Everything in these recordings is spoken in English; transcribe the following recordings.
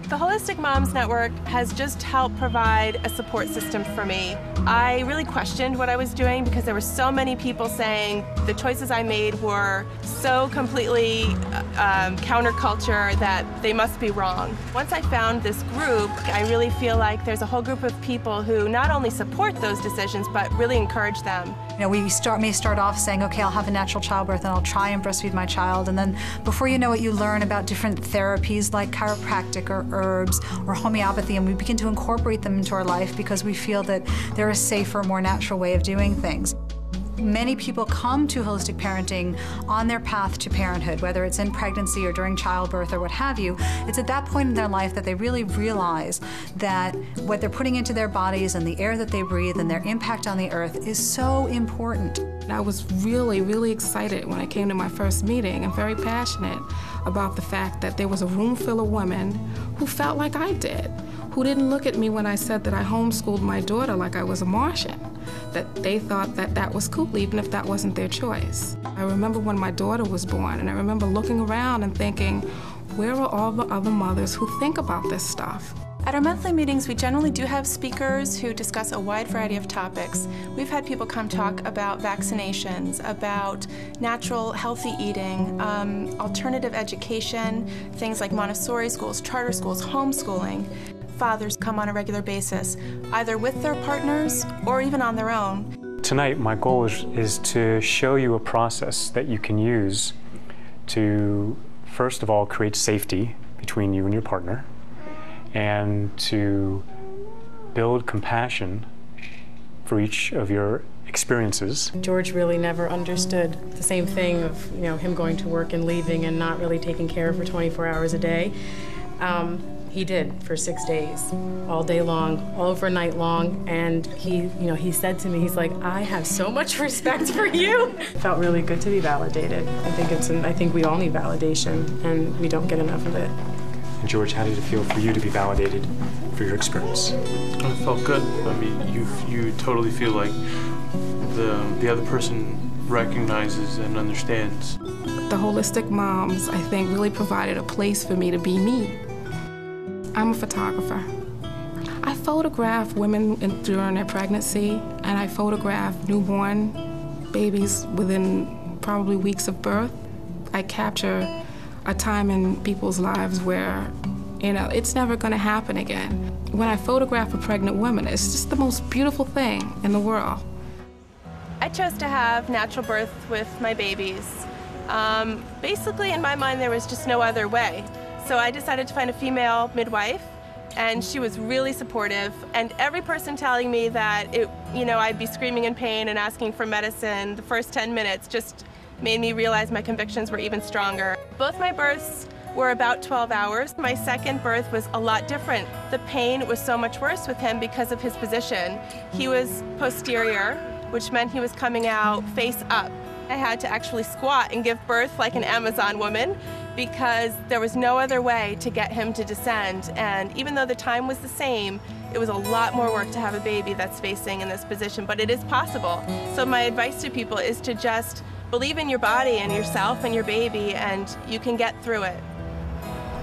The Holistic Moms Network has just helped provide a support system for me. I really questioned what I was doing because there were so many people saying the choices I made were so completely counterculture that they must be wrong. Once I found this group, I really feel like there's a whole group of people who not only support those decisions, but really encourage them. You know, we may start off saying, okay, I'll have a natural childbirth and I'll try and breastfeed my child, and then before you know it, you learn about different therapies like chiropractic or herbs or homeopathy, and we begin to incorporate them into our life because we feel that they're a safer, more natural way of doing things. Many people come to holistic parenting on their path to parenthood, whether it's in pregnancy or during childbirth or what have you. It's at that point in their life that they really realize that what they're putting into their bodies and the air that they breathe and their impact on the earth is so important. I was really, really excited when I came to my first meeting and very passionate about the fact that there was a room full of women who felt like I did, who didn't look at me when I said that I homeschooled my daughter like I was a Martian, that they thought that that was cool even if that wasn't their choice. I remember when my daughter was born, and I remember looking around and thinking, where are all the other mothers who think about this stuff? At our monthly meetings, we generally do have speakers who discuss a wide variety of topics. We've had people come talk about vaccinations, about natural, healthy eating, alternative education, things like Montessori schools, charter schools, homeschooling. Fathers come on a regular basis, either with their partners or even on their own. Tonight, my goal is to show you a process that you can use to, first of all, create safety between you and your partner, and to build compassion for each of your experiences. George really never understood the same thing of, you know, him going to work and leaving and not really taking care of her 24 hours a day. He did for 6 days, all day long, all overnight long, and he said to me, he's like, I have so much respect for you. It felt really good to be validated. I think we all need validation, and we don't get enough of it. And George, how did it feel for you to be validated for your experience? It felt good. I mean, you totally feel like the other person recognizes and understands. The Holistic Moms, I think, really provided a place for me to be me. I'm a photographer. I photograph women during their pregnancy, and I photograph newborn babies within probably weeks of birth. I capture a time in people's lives where, you know, it's never going to happen again. When I photograph a pregnant woman, it's just the most beautiful thing in the world. I chose to have natural birth with my babies. Basically, in my mind, there was just no other way. So I decided to find a female midwife, and she was really supportive. And every person telling me that I'd be screaming in pain and asking for medicine the first 10 minutes just made me realize my convictions were even stronger. Both my births were about 12 hours. My second birth was a lot different. The pain was so much worse with him because of his position. He was posterior, which meant he was coming out face up. I had to actually squat and give birth like an Amazon woman because there was no other way to get him to descend. And even though the time was the same, it was a lot more work to have a baby that's facing in this position, but it is possible. So my advice to people is to just believe in your body and yourself and your baby, and you can get through it.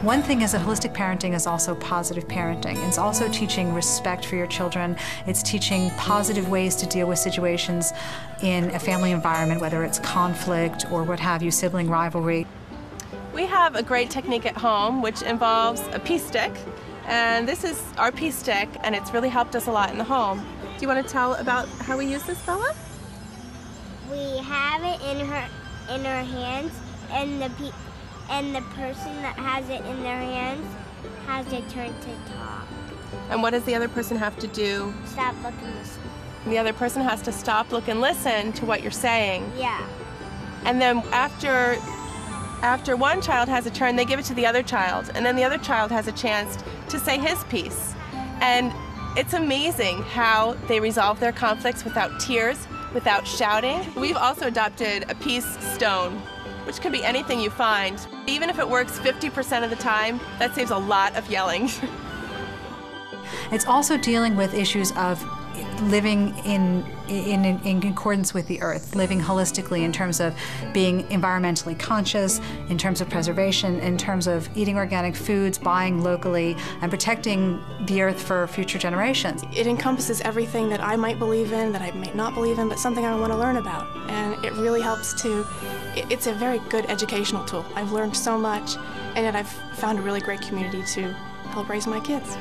One thing is that holistic parenting is also positive parenting. It's also teaching respect for your children. It's teaching positive ways to deal with situations in a family environment, whether it's conflict or what have you, sibling rivalry. We have a great technique at home which involves a pee stick, and this is our pee stick, and it's really helped us a lot in the home. Do you want to tell about how we use this, Bella? We have it in her hands, and the person that has it in their hands has to turn to talk. And what does the other person have to do? Stop, look, and listen. The other person has to stop, look, and listen to what you're saying. Yeah. And then after one child has a turn, they give it to the other child, and then the other child has a chance to say his piece. And it's amazing how they resolve their conflicts without tears, without shouting. We've also adopted a peace stone, which could be anything you find. Even if it works 50% of the time, that saves a lot of yelling. It's also dealing with issues of living in accordance with the earth, living holistically in terms of being environmentally conscious, in terms of preservation, in terms of eating organic foods, buying locally, and protecting the earth for future generations. It encompasses everything that I might believe in, that I might not believe in, but something I want to learn about. And it really helps to, it's a very good educational tool. I've learned so much, and yet I've found a really great community to help raise my kids.